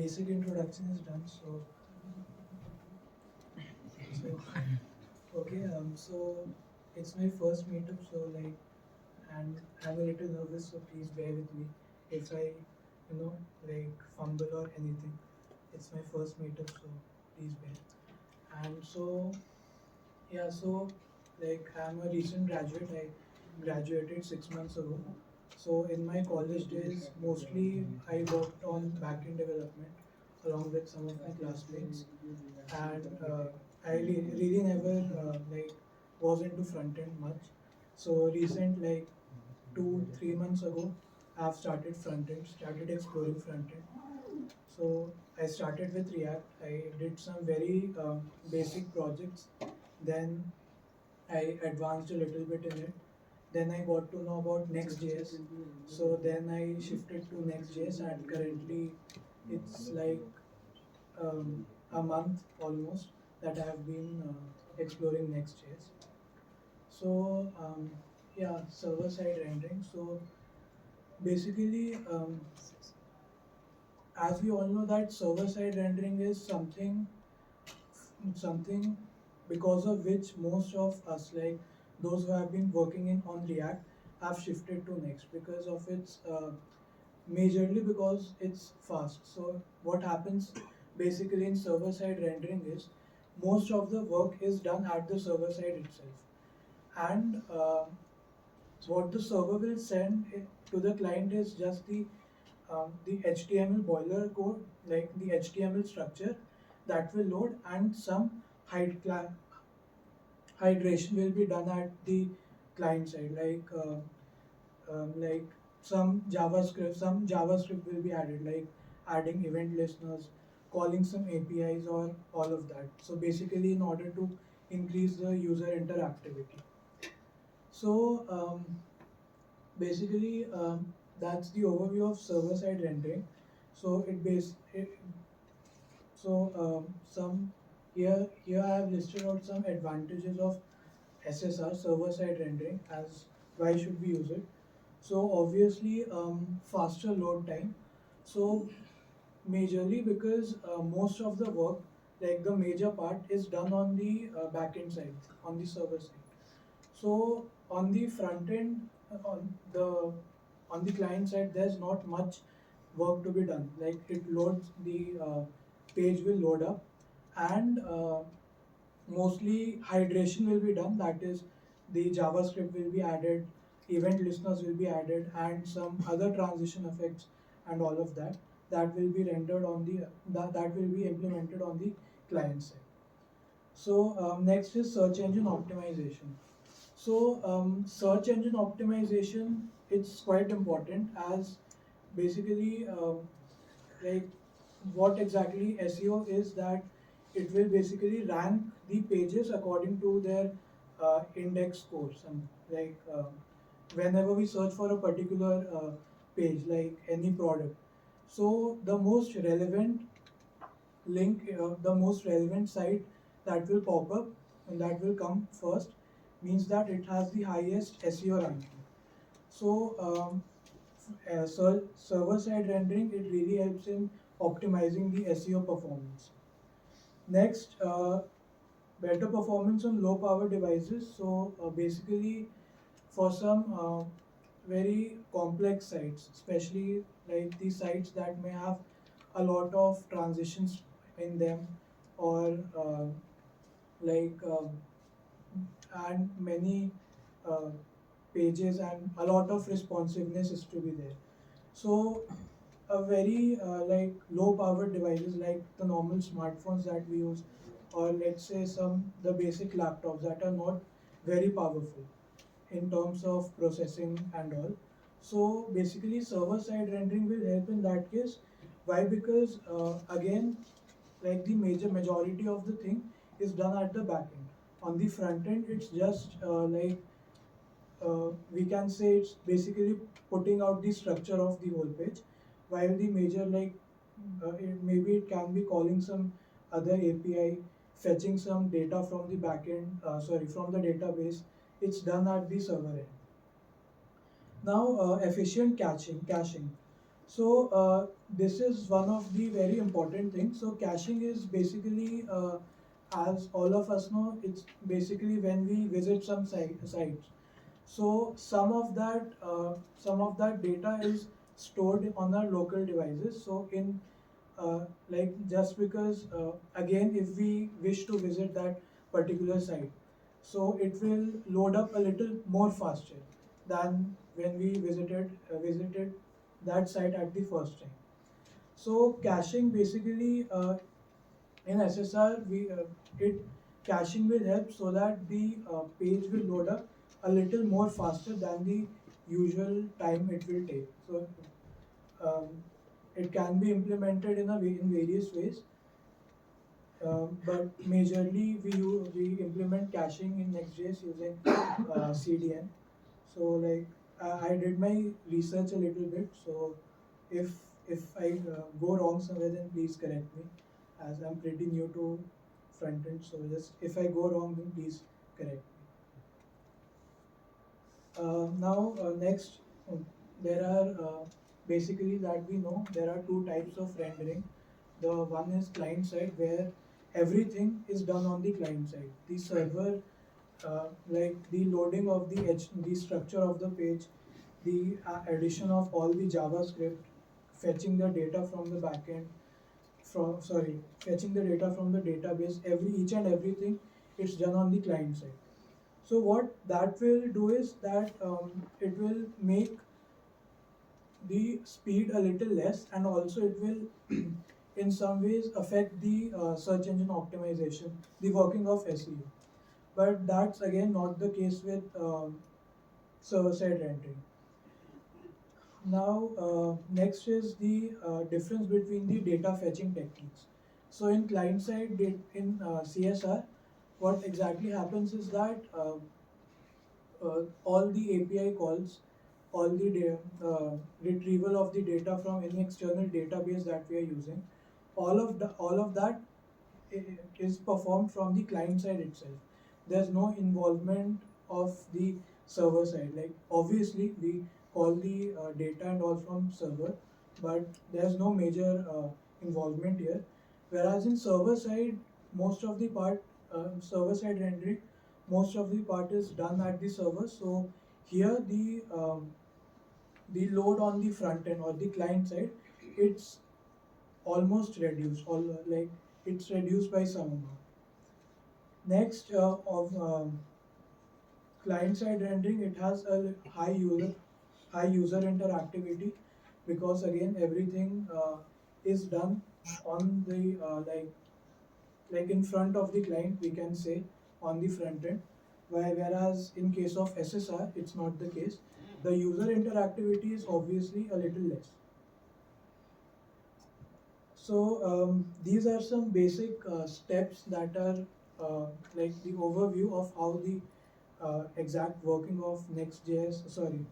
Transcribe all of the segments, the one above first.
basic introduction is done. So okay. So it's my first meetup. So like, and I'm a little nervous. So please bear with me if I, like fumble or anything. It's my first meetup, so please bear. And so yeah, so like I'm a recent graduate. I graduated 6 months ago. So in my college days, mostly I worked on backend development along with some of my classmates, and really never like was into front end much. So recent like 2 3 months ago, I've started front end, started exploring front end. So I started with React. I did some very basic projects. Then I advanced a little bit in it. Then I got to know about Next.js. So then I shifted to Next.js, and currently it's like a month almost that I have been exploring Next.js. So yeah, server side rendering. So basically, as we all know that server side rendering is something because of which most of us, like those who have been working in on React, have shifted to Next because of its majorly because it's fast. So what happens basically in server side rendering is most of the work is done at the server side itself, and what the server will send to the client is just the HTML boiler code, like the HTML structure that will load, and some hydration will be done at the client side, like some JavaScript will be added, like adding event listeners, calling some APIs or all of that. So basically, in order to increase the user interactivity. So basically, that's the overview of server-side rendering. So some here I have listed out some advantages of SSR, server-side rendering, as why should we use it. So obviously, faster load time. So majorly because most of the work, like the major part, is done on the backend side, on the server side. So on the front end, on the client side, there's not much work to be done. Like it loads, the page will load up, and mostly hydration will be done. That is, the JavaScript will be added, event listeners will be added, and some other transition effects and all of that. That will be rendered on that will be implemented on the client side. So next is search engine optimization. So search engine optimization, it's quite important, as basically like what exactly SEO is, that it will basically rank the pages according to their index scores, and whenever we search for a particular page, like any product, so the most relevant the most relevant site that will pop up and that will come first means that it has the highest SEO ranking. So server side rendering, it really helps in optimizing the SEO performance. Next, better performance on low power devices. So basically, for some very complex sites, especially like the sites that may have a lot of transitions in them, or like and many uh, pages, and a lot of responsiveness is to be there. So a very like low powered devices like the normal smartphones that we use, or let's say some the basic laptops that are not very powerful in terms of processing and all. So basically, server side rendering will help in that case. Why? Because again, like the majority of the thing is done at the back end. On the front end, it's just we can say it's basically putting out the structure of the whole page, while the major maybe it can be calling some other API, fetching some data from the backend, from the database. It's done at the server end. Now, efficient caching. So this is one of the very important things. So caching is basically, as all of us know, it's basically when we visit some sites. So some of that data is stored on our local devices. So in like just because again, if we wish to visit that particular site, so it will load up a little more faster than when we visited that site at the first time. So caching basically, in SSR, we it caching will help so that the page will load up a little more faster than the usual time it will take. So um, it can be implemented in various ways, but majorly we implement caching in Next.js using CDN. So like I did my research a little bit. So if I go wrong somewhere, then please correct me, as I'm pretty new to front end. So just if I go wrong, then please correct me. Now next, there are basically that we know there are two types of rendering. The one is client side, where everything is done on the client side. The server, like the loading of the structure of the page, the addition of all the JavaScript, fetching the data from the backend, fetching the data from the database, each and everything, it's done on the client side. So what that will do is that it will make the speed a little less, and also it will in some ways affect the search engine optimization, the working of SEO. But that's again not the case with server-side rendering. Now, next is the difference between the data fetching techniques. So in client-side, in CSR, what exactly happens is that all the API calls, all the retrieval of the data from any external database that we are using, all of that is performed from the client side itself. There's no involvement of the server side. Like obviously we call the data and all from server, but there's no major involvement here. Whereas in server side, most of the part, server side rendering, most of the part is done at the server. So here the load on the front end or the client side, it's almost reduced, all like it's reduced by some amount. Next, of client side rendering, it has a high user interactivity, because again everything is done on the like in front of the client, we can say, on the front end. Whereas in case of SSR, it's not the case. The user interactivity is obviously a little less. So these are some basic steps that are like the overview of how the exact working of Next.js, sorry,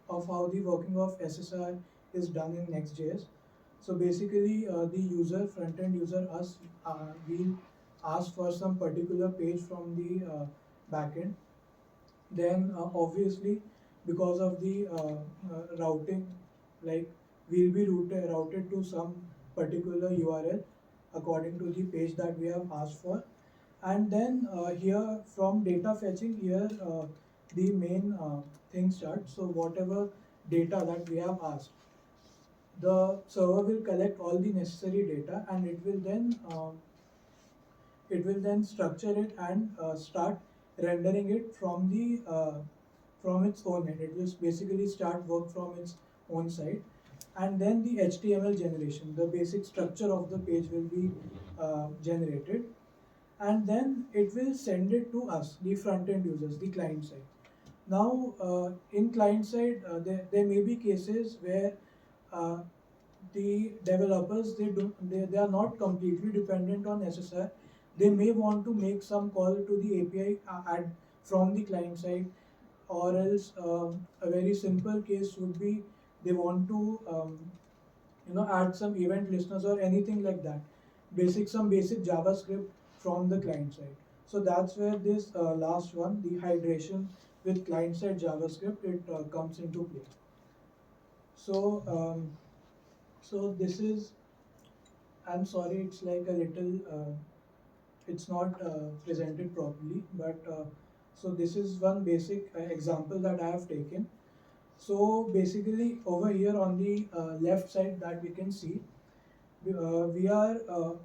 of how the working of SSR is done in Next.js. So basically, the user, front-end user, us, will ask for some particular page from the backend. Then obviously, because of the routing, like we'll be routed to some particular URL according to the page that we have asked for. And then here from data fetching, here the main thing starts. So whatever data that we have asked, the server will collect all the necessary data, and it will then structure it and start rendering it from its own end. It will basically start work from its own side, and then the HTML generation, the basic structure of the page will be generated, and then it will send it to us, the front end users, the client side. Now, in client side, there may be cases where uh, the developers, they are not completely dependent on SSR. They may want to make some call to the API add from the client side, or else a very simple case would be they want to add some event listeners or anything like that. Some basic JavaScript from the client side. So that's where this last one, the hydration with client side JavaScript, it comes into play. So so this is, I'm sorry, it's like a little it's not presented properly, but so this is one basic example that I have taken. So basically over here on the left side that we can see, we are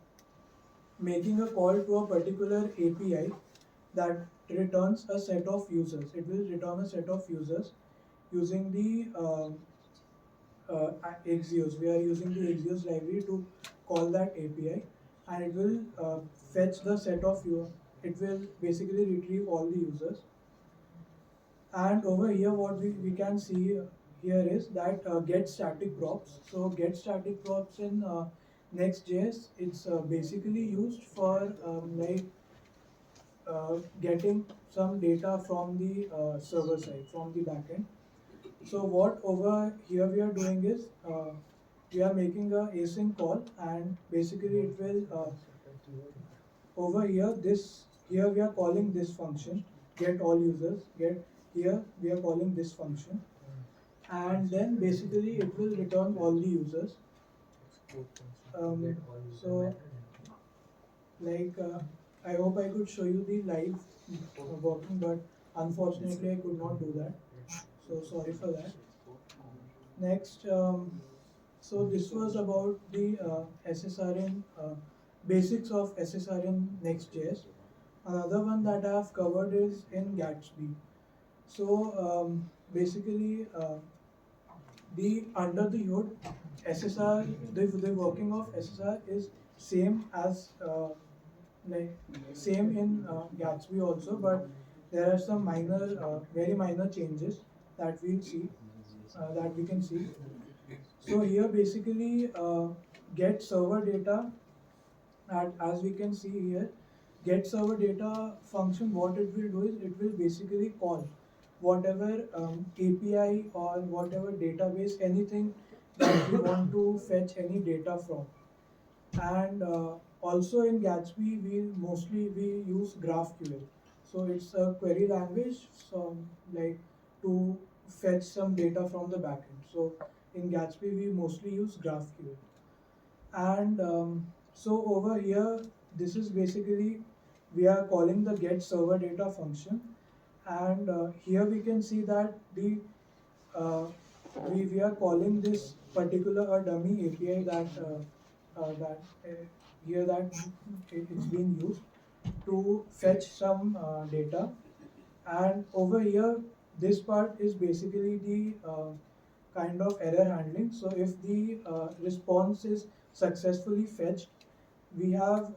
making a call to a particular API that returns a set of users. It will return a set of users using the Axios. We are using the Axios library to call that API, and it will fetch the set of you. It will basically retrieve all the users. And over here, what we can see here is that get static props. So get static props in Next.js, it's basically used for getting some data from the server side, from the backend. So what over here we are doing is we are making a async call, and basically it will over here this here we are calling this function get all users. Get here we are calling this function, and then basically it will return all the users. So I hope I could show you the live working, but unfortunately I could not do that. So sorry for that. Next, so this was about the SSRN basics of SSRN Next.js. Another one that I have covered is in Gatsby. So basically, the under the hood SSR, the working of SSR is same as like same in Gatsby also, but there are some minor, very minor changes that we'll see, that we can see. So here basically get server data, and as we can see here, get server data function, what it will do is it will basically call whatever API or whatever database, anything that we want to fetch any data from. And also in Gatsby, we use GraphQL. So it's a query language, so like to fetch some data from the backend. So in Gatsby, we mostly use GraphQL. And so over here, this is basically we are calling the get server data function, and here we can see that the uh, we are calling this particular a dummy API that here that it's being used to fetch some data, and over here this part is basically the kind of error handling. So if the response is successfully fetched, we have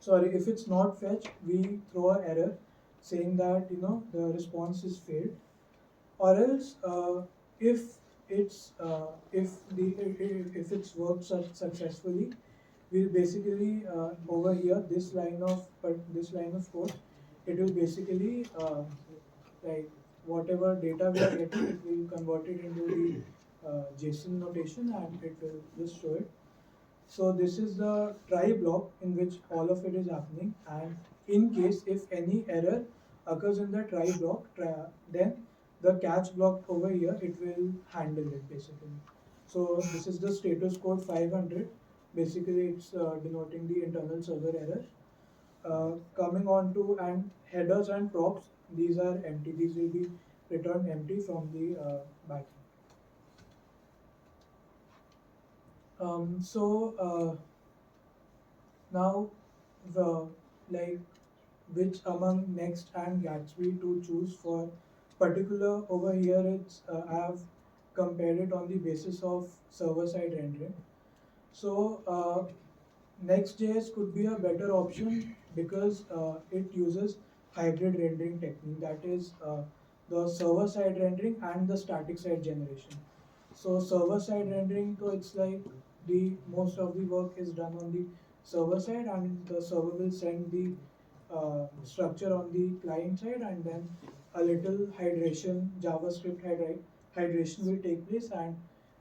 sorry, if it's not fetched, we throw an error saying that the response is failed. Or else if it's if it's worked successfully, we'll basically over here this line of code, it will basically like whatever data we are getting, it will convert it into the JSON notation, and it will just show it. So this is the try block in which all of it is happening, and in case if any error occurs in the try block, then the catch block over here, it will handle it basically. So this is the status code 500. Basically, it's denoting the internal server error. Coming on to and headers and props, these are empty. These will be returned empty from the backend. Now the like which among Next and Gatsby to choose for particular over here, it's I have compared it on the basis of server side rendering. So Next.js could be a better option because it uses hybrid rendering technique, that is the server side rendering and the static side generation. So server side rendering, so it's like the most of the work is done on the server side, and the server will send the structure on the client side, and then a little hydration, JavaScript hydration will take place, and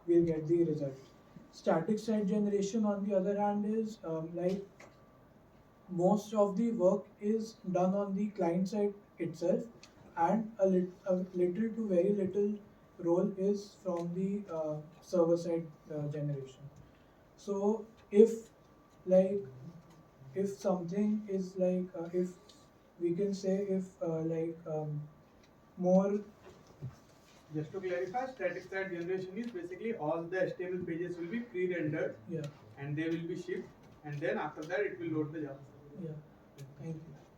we'll get the result. Static side generation, on the other hand, is like most of the work is done on the client side itself, and a little to very little role is from the server side generation. So if like if something is if we can say if more Just to clarify, static site generation is basically all the HTML pages will be pre-rendered yeah and they will be shipped, and then after that it will load the JavaScript. yeah thank you.